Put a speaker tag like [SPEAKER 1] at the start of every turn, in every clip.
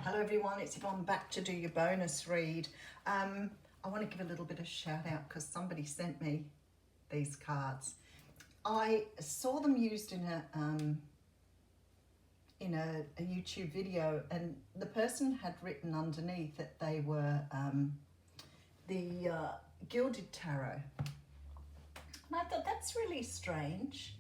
[SPEAKER 1] Hello everyone, it's Yvonne back to do your bonus read. I want to give a little bit of shout out because somebody sent me these cards. I saw them used in a YouTube video, and the person had written underneath that they were the Gilded Tarot. And I thought, that's really strange.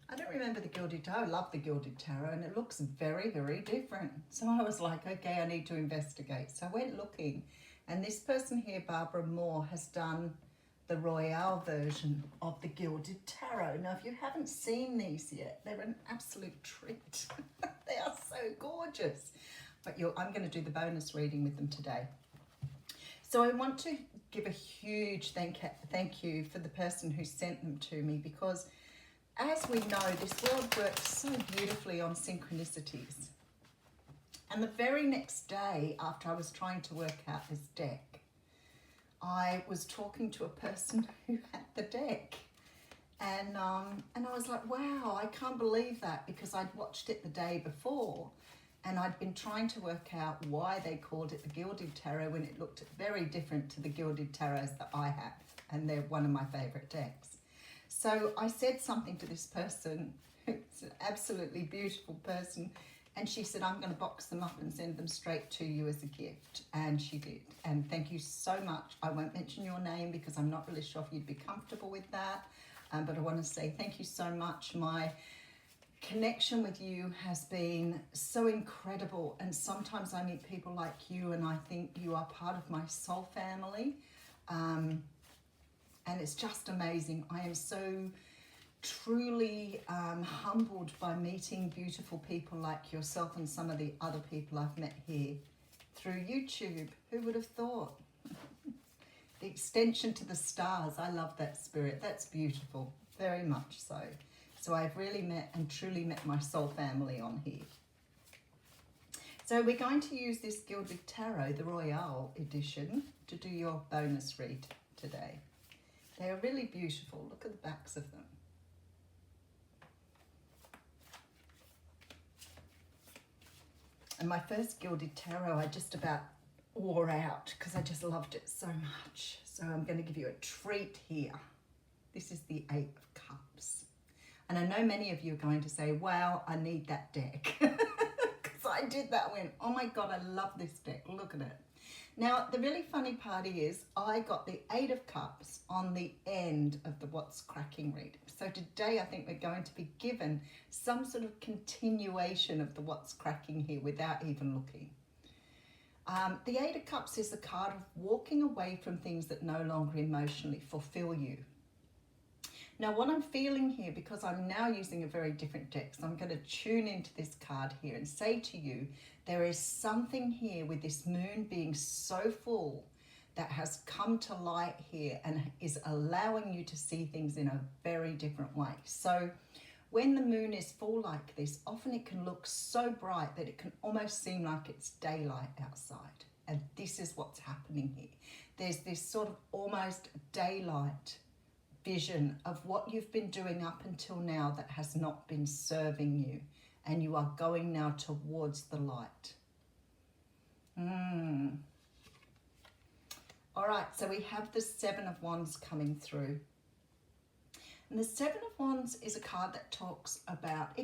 [SPEAKER 1] I don't remember the Gilded Tarot. I love the Gilded Tarot, and it looks very, very different. So I was like, okay, I need to investigate. So I went looking, and this person here, Barbara Moore, has done the Royale version of the Gilded Tarot. Now, if you haven't seen these yet, they're an absolute treat. They are so gorgeous. But I'm going to do the bonus reading with them today. So I want to give a huge thank you for the person who sent them to me, because as we know, this world works so beautifully on synchronicities. And the very next day, after I was trying to work out this deck, I was talking to a person who had the deck. And I was like, wow, I can't believe that, because I'd watched it the day before. And I'd been trying to work out why they called it the Gilded Tarot when it looked very different to the Gilded Tarots that I have. And they're one of my favourite decks. So I said something to this person, who's an absolutely beautiful person, and she said, I'm going to box them up and send them straight to you as a gift. And she did. And thank you so much. I won't mention your name because I'm not really sure if you'd be comfortable with that. But I want to say thank you so much. My connection with you has been so incredible. And sometimes I meet people like you and I think you are part of my soul family. And it's just amazing. I am so truly humbled by meeting beautiful people like yourself and some of the other people I've met here through YouTube. Who would have thought? The extension to the stars. I love that spirit. That's beautiful. Very much so. So I've really met and truly met my soul family on here. So we're going to use this Gilded Tarot, the Royale edition, to do your bonus read today. They are really beautiful. Look at the backs of them. And my first Gilded Tarot, I just about wore out because I just loved it so much. So I'm going to give you a treat here. This is the Eight of Cups. And I know many of you are going to say, wow, I need that deck. Because I did that, went, oh my God, I love this deck. Look at it. Now, the really funny part is I got the Eight of Cups on the end of the What's Cracking read. So today I think we're going to be given some sort of continuation of the What's Cracking here without even looking. The Eight of Cups is the card of walking away from things that no longer emotionally fulfill you. Now, what I'm feeling here, because I'm now using a very different deck, so I'm going to tune into this card here and say to you, there is something here with this moon being so full that has come to light here and is allowing you to see things in a very different way. So when the moon is full like this, often it can look so bright that it can almost seem like it's daylight outside. And this is what's happening here. There's this sort of almost daylight vision of what you've been doing up until now that has not been serving you, and you are going now towards the light. All right, so we have the Seven of Wands coming through. And the Seven of Wands is a card that talks about,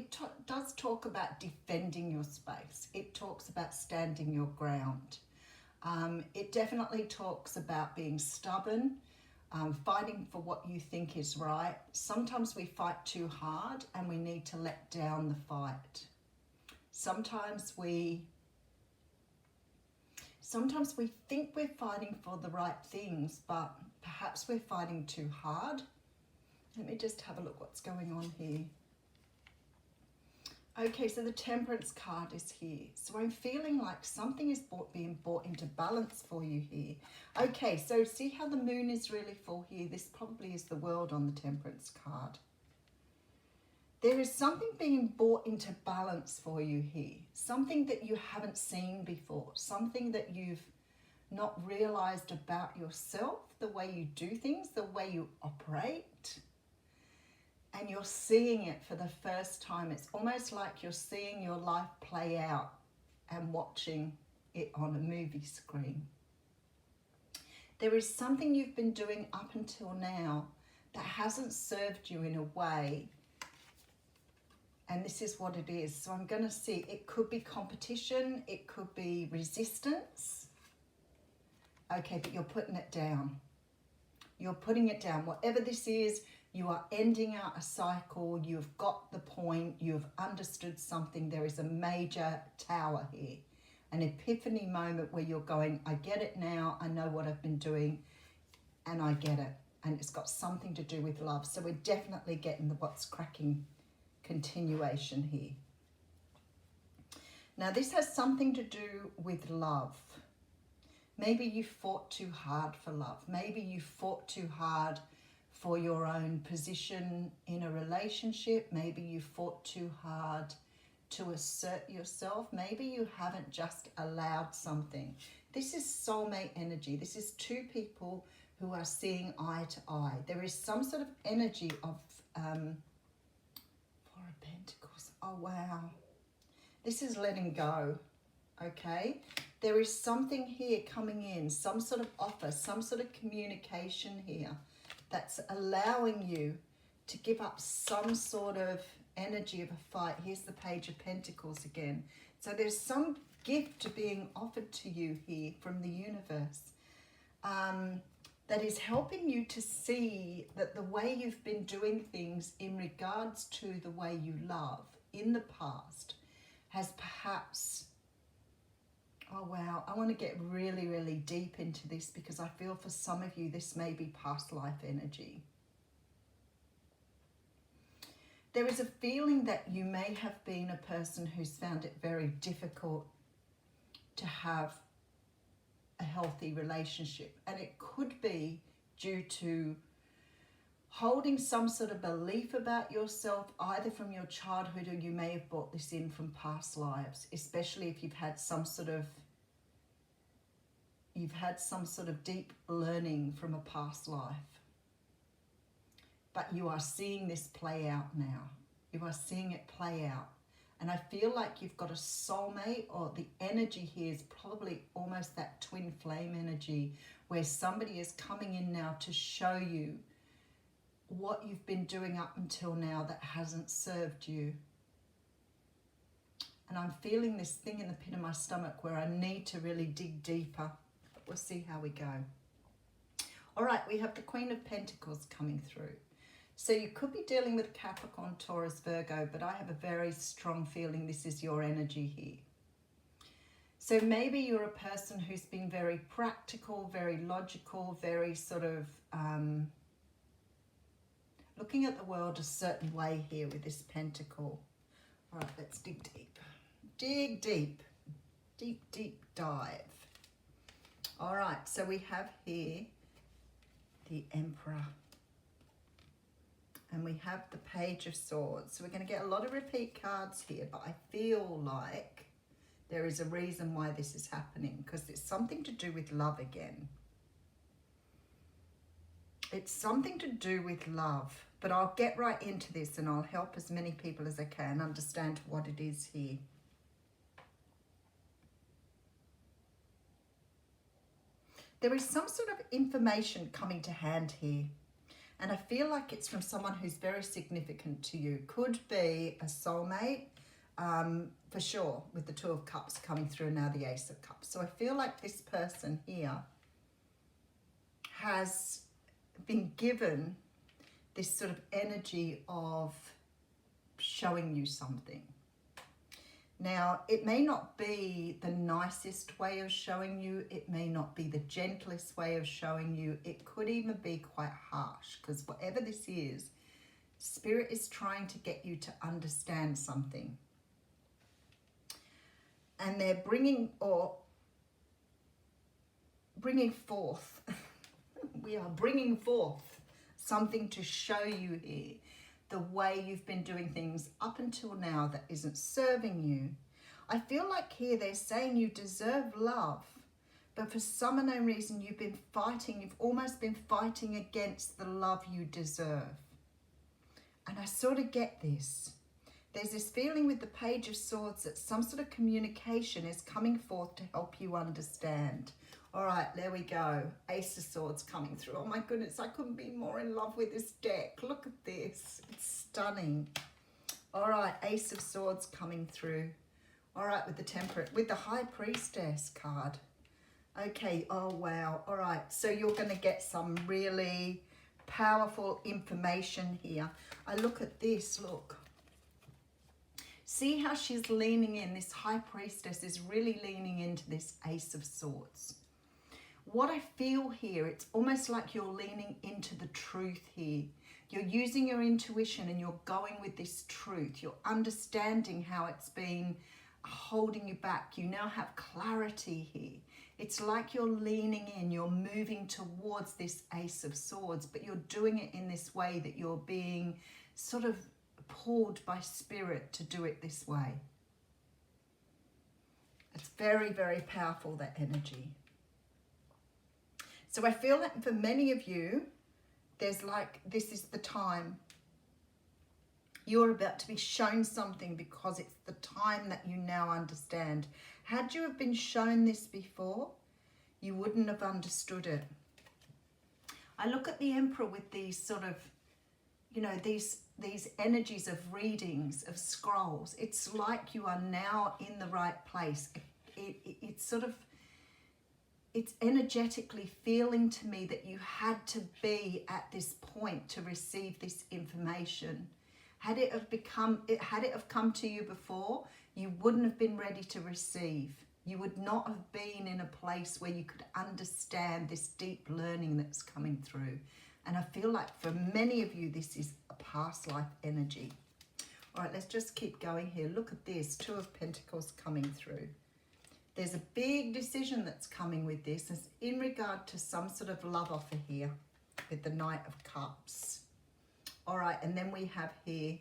[SPEAKER 1] does talk about defending your space. It talks about standing your ground. It definitely talks about being stubborn, fighting for what you think is right. Sometimes we fight too hard and we need to let down the fight. Sometimes we think we're fighting for the right things, but perhaps we're fighting too hard. Let me just have a look what's going on here. Okay, so the Temperance card is here. So I'm feeling like something is being brought into balance for you here. Okay, so see how the moon is really full here? This probably is the World on the Temperance card. There is something being brought into balance for you here. Something that you haven't seen before. Something that you've not realized about yourself, the way you do things, the way you operate. And you're seeing it for the first time. It's almost like you're seeing your life play out and watching it on a movie screen. There is something you've been doing up until now that hasn't served you in a way, and this is what it is. So I'm going to see, it could be competition, it could be resistance. Okay, but you're putting it down. You're putting it down. Whatever this is, you are ending out a cycle. You've got the point. You've understood something. There is a major tower here. An epiphany moment where you're going, I get it now. I know what I've been doing and I get it. And it's got something to do with love. So we're definitely getting the what's cracking continuation here. Now this has something to do with love. Maybe you fought too hard for love. Maybe you fought too hard for your own position in a relationship. Maybe you fought too hard to assert yourself. Maybe you haven't just allowed something. This is soulmate energy. This is two people who are seeing eye to eye. There is some sort of energy of Four of Pentacles. Oh, wow. This is letting go, okay? There is something here coming in, some sort of offer, some sort of communication here that's allowing you to give up some sort of energy of a fight. Here's the Page of Pentacles again. So there's some gift being offered to you here from the universe that is helping you to see that the way you've been doing things in regards to the way you love in the past has perhaps... Oh, wow. I want to get really, really deep into this because I feel for some of you this may be past life energy. There is a feeling that you may have been a person who's found it very difficult to have a healthy relationship. And it could be due to holding some sort of belief about yourself, either from your childhood or you may have brought this in from past lives, especially if you've had some sort of deep learning from a past life. But you are seeing this play out now. You are seeing it play out. And I feel like you've got a soulmate, or the energy here is probably almost that twin flame energy where somebody is coming in now to show you what you've been doing up until now that hasn't served you. And I'm feeling this thing in the pit of my stomach where I need to really dig deeper. We'll see how we go. All right, we have the Queen of Pentacles coming through. So you could be dealing with Capricorn, Taurus, Virgo, but I have a very strong feeling this is your energy here. So maybe you're a person who's been very practical, very logical, very sort of looking at the world a certain way here with this pentacle. All right, let's dig deep. Dig deep. Deep, deep dive. All right, so we have here the Emperor. And we have the Page of Swords. So we're going to get a lot of repeat cards here, but I feel like there is a reason why this is happening, because it's something to do with love again. It's something to do with love, but I'll get right into this and I'll help as many people as I can understand what it is here. There is some sort of information coming to hand here. And I feel like it's from someone who's very significant to you. Could be a soulmate, for sure, with the Two of Cups coming through, now the Ace of Cups. So I feel like this person here has been given this sort of energy of showing you something. Now, it may not be the nicest way of showing you. It may not be the gentlest way of showing you. It could even be quite harsh, because whatever this is, Spirit is trying to get you to understand something. And they're bringing forth, we are bringing forth something to show you here. The way you've been doing things up until now that isn't serving you. I feel like here they're saying you deserve love, but for some unknown reason you've been fighting, you've almost been fighting against the love you deserve. And I sort of get this. There's this feeling with the Page of Swords that some sort of communication is coming forth to help you understand. All right, there we go. Ace of Swords coming through. Oh my goodness, I couldn't be more in love with this deck. Look at this. It's stunning. All right, Ace of Swords coming through. All right, with the Temperate, with the High Priestess card. Okay, oh wow. All right, so you're going to get some really powerful information here. I look at this, look. See how she's leaning in. This High Priestess is really leaning into this Ace of Swords. What I feel here, it's almost like you're leaning into the truth here. You're using your intuition and you're going with this truth. You're understanding how it's been holding you back. You now have clarity here. It's like you're leaning in, you're moving towards this Ace of Swords, but you're doing it in this way that you're being sort of pulled by spirit to do it this way. It's very, very powerful, that energy. So I feel like for many of you, there's like, this is the time. You're about to be shown something because it's the time that you now understand. Had you have been shown this before, you wouldn't have understood it. I look at the Emperor with these sort of, you know, these energies of readings, of scrolls. It's like you are now in the right place. It's sort of, it's energetically feeling to me that you had to be at this point to receive this information. Had it have come to you before, you wouldn't have been ready to receive. You would not have been in a place where you could understand this deep learning that's coming through. And I feel like for many of you, this is a past life energy. All right, let's just keep going here. Look at this, Two of Pentacles coming through. There's a big decision that's coming with this. It's in regard to some sort of love offer here with the Knight of Cups. All right, and then we have here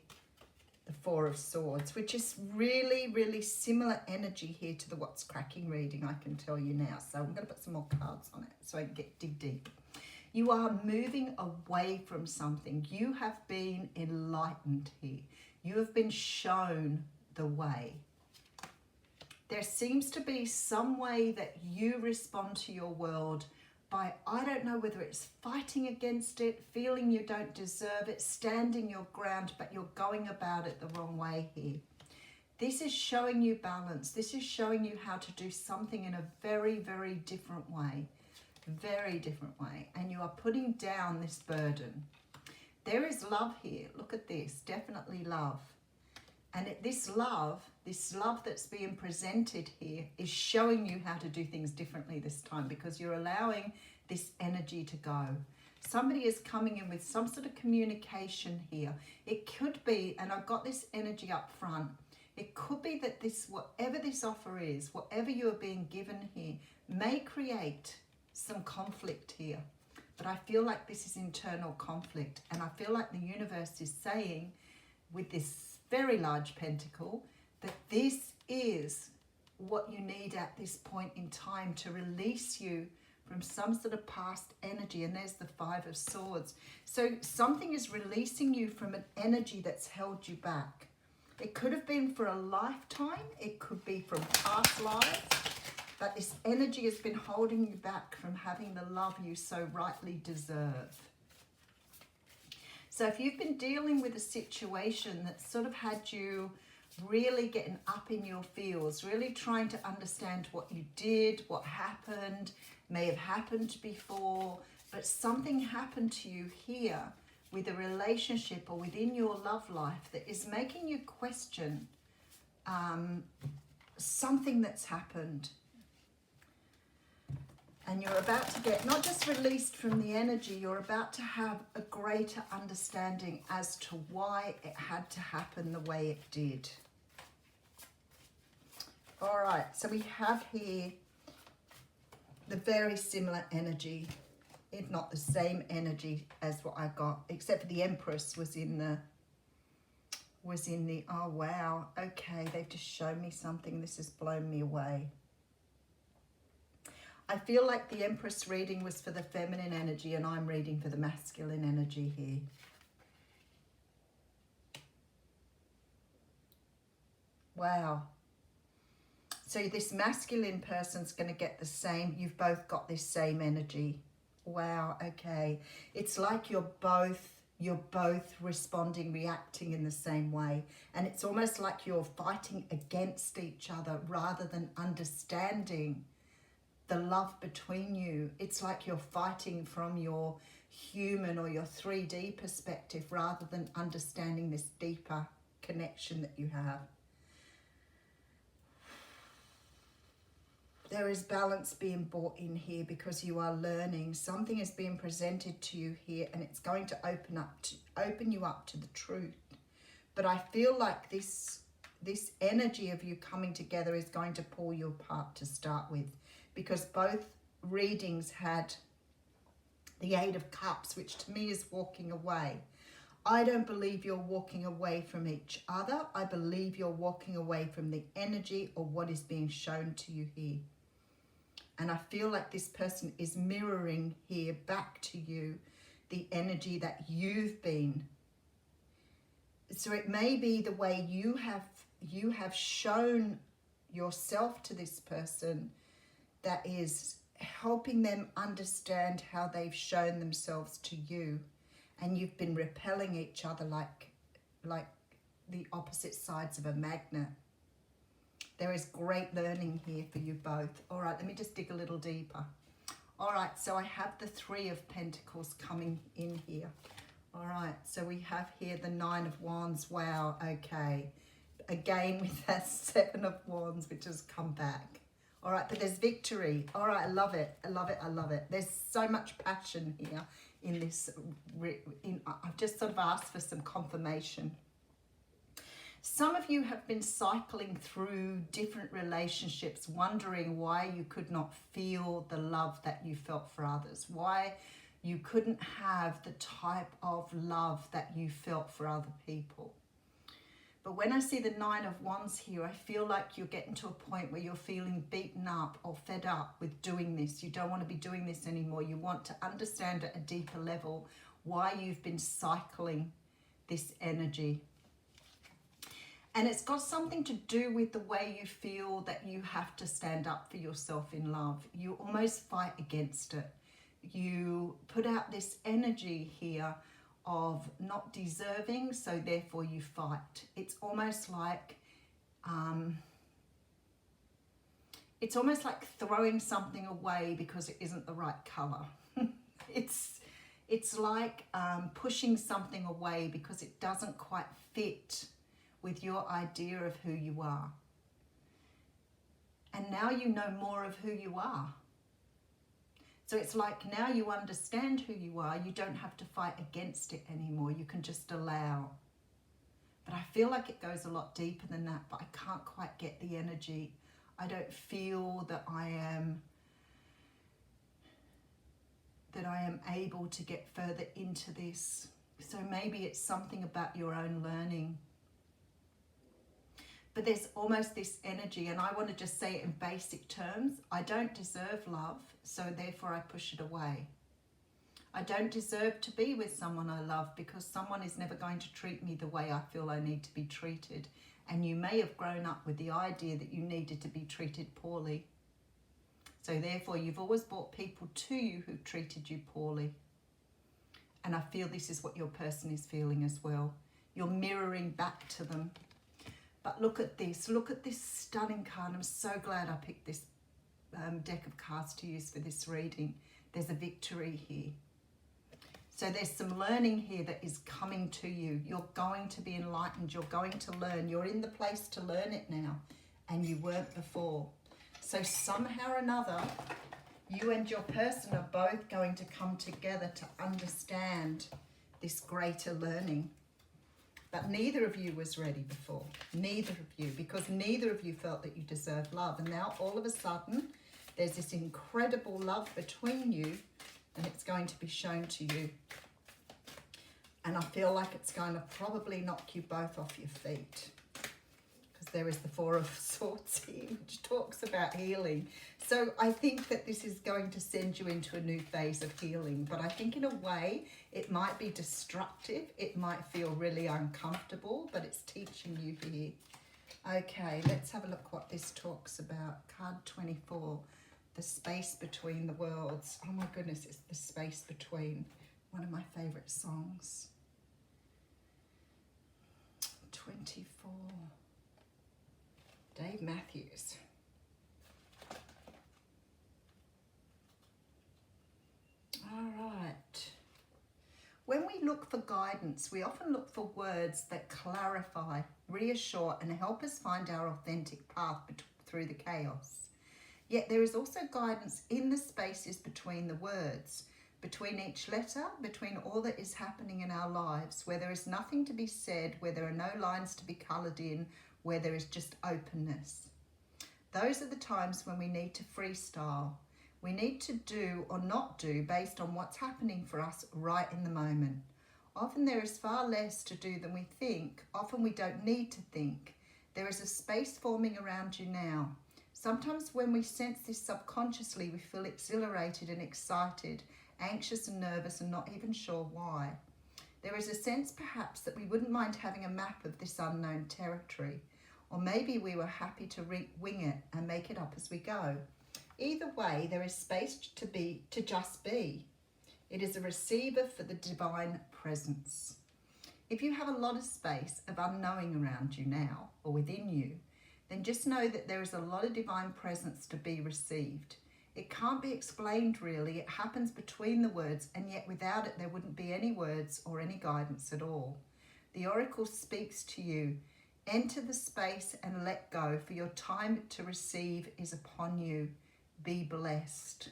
[SPEAKER 1] the Four of Swords, which is really, really similar energy here to the What's Cracking reading, I can tell you now. So I'm going to put some more cards on it so I can dig deep. You are moving away from something. You have been enlightened here. You have been shown the way. There seems to be some way that you respond to your world by, I don't know whether it's fighting against it, feeling you don't deserve it, standing your ground, but you're going about it the wrong way here. This is showing you balance. This is showing you how to do something in a very, very different way. Very different way. And you are putting down this burden. There is love here. Look at this. Definitely love. And this love that's being presented here is showing you how to do things differently this time, because you're allowing this energy to go. Somebody is coming in with some sort of communication here. It could be, and I've got this energy up front, it could be that this, whatever this offer is, whatever you are being given here, may create some conflict here. But I feel like this is internal conflict, and I feel like the universe is saying with this very large pentacle that this is what you need at this point in time to release you from some sort of past energy. And there's the Five of Swords. So something is releasing you from an energy that's held you back. It could have been for a lifetime. It could be from past lives. But this energy has been holding you back from having the love you so rightly deserve. So if you've been dealing with a situation that sort of had you really getting up in your feels, really trying to understand what you did, what happened, may have happened before, but something happened to you here with a relationship or within your love life that is making you question something that's happened. And you're about to get not just released from the energy, you're about to have a greater understanding as to why it had to happen the way it did. All right, so we have here the very similar energy, if not the same energy as what I got, except for the Empress was in the, oh wow, okay, they've just shown me something. This has blown me away. I feel like the Empress reading was for the feminine energy and I'm reading for the masculine energy here. Wow. So this masculine person's going to get the same, you've both got this same energy. Wow, okay. It's like you're both responding, reacting in the same way. And it's almost like you're fighting against each other rather than understanding the love between you. It's like you're fighting from your human or your 3D perspective rather than understanding this deeper connection that you have. There is balance being brought in here because you are learning. Something is being presented to you here, and it's going to open you up to the truth. But I feel like this energy of you coming together is going to pull you apart to start with, because both readings had the Eight of Cups, which to me is walking away. I don't believe you're walking away from each other. I believe you're walking away from the energy or what is being shown to you here. And I feel like this person is mirroring here back to you the energy that you've been. So it may be the way you have shown yourself to this person that is helping them understand how they've shown themselves to you. And you've been repelling each other like the opposite sides of a magnet. There is great learning here for you both. All right, let me just dig a little deeper. All right, so I have the Three of Pentacles coming in here. All right, so we have here the Nine of Wands. Wow, okay. Again with that Seven of Wands, which has come back. All right, but there's victory. All right, I love it. I love it. I love it. There's so much passion here in this. I've just sort of asked for some confirmation. Some of you have been cycling through different relationships, wondering why you could not feel the love that you felt for others, why you couldn't have the type of love that you felt for other people. But when I see the Nine of Wands here, I feel like you're getting to a point where you're feeling beaten up or fed up with doing this. You don't want to be doing this anymore. You want to understand at a deeper level why you've been cycling this energy. And it's got something to do with the way you feel that you have to stand up for yourself in love. You almost fight against it. You put out this energy here of not deserving, so therefore you fight. It's almost like throwing something away because it isn't the right color. It's like pushing something away because it doesn't quite fit with your idea of who you are. And now you know more of who you are. So it's like now you understand who you are. You don't have to fight against it anymore. You can just allow. But I feel like it goes a lot deeper than that, but I can't quite get the energy. I don't feel that I am able to get further into this. So maybe it's something about your own learning. But there's almost this energy, and I want to just say it in basic terms. I don't deserve love, so therefore I push it away. I don't deserve to be with someone I love because someone is never going to treat me the way I feel I need to be treated. And you may have grown up with the idea that you needed to be treated poorly. So therefore you've always brought people to you who treated you poorly. And I feel this is what your person is feeling as well. You're mirroring back to them. But look at this stunning card. I'm so glad I picked this deck of cards to use for this reading. There's a victory here. So there's some learning here that is coming to you. You're going to be enlightened. You're going to learn. You're in the place to learn it now, and you weren't before. So somehow or another, you and your person are both going to come together to understand this greater learning. But neither of you was ready before. Neither of you, because neither of you felt that you deserved love. And now all of a sudden, there's this incredible love between you, and it's going to be shown to you. And I feel like it's going to probably knock you both off your feet. Because there is the Four of Swords here, which talks about healing. So I think that this is going to send you into a new phase of healing. But I think in a way, it might be destructive. It might feel really uncomfortable, but it's teaching you here Okay, let's have a look what this talks about. Card 24, the space between the worlds. Oh my goodness, it's the space between. One of my favourite songs. 24. Dave Matthews. All right. When we look for guidance, we often look for words that clarify, reassure, and help us find our authentic path through the chaos. Yet there is also guidance in the spaces between the words, between each letter, between all that is happening in our lives, where there is nothing to be said, where there are no lines to be coloured in, where there is just openness. Those are the times when we need to freestyle. We need to do or not do based on what's happening for us right in the moment. Often there is far less to do than we think. Often we don't need to think. There is a space forming around you now. Sometimes when we sense this subconsciously, we feel exhilarated and excited, anxious and nervous and not even sure why. There is a sense perhaps that we wouldn't mind having a map of this unknown territory. Or maybe we were happy to wing it and make it up as we go. Either way, there is space to just be. It is a receiver for the divine presence. If you have a lot of space of unknowing around you now or within you, then just know that there is a lot of divine presence to be received. It can't be explained really. It happens between the words, and yet without it there wouldn't be any words or any guidance at all. The oracle speaks to you. Enter the space and let go, for your time to receive is upon you. Be blessed.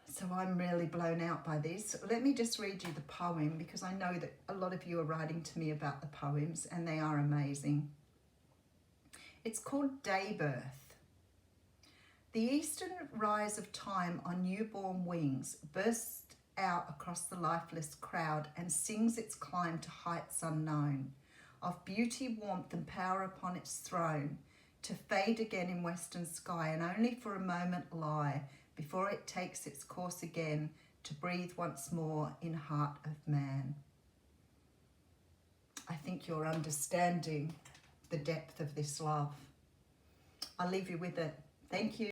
[SPEAKER 1] So I'm really blown out by this. Let me just read you the poem, because I know that a lot of you are writing to me about the poems and they are amazing. It's called Daybirth. The eastern rise of time on newborn wings bursts out across the lifeless crowd and sings its climb to heights unknown, of beauty, warmth and power upon its throne, to fade again in western sky and only for a moment lie before it takes its course again to breathe once more in heart of man. I think you're understanding the depth of this love. I'll leave you with it. Thank you.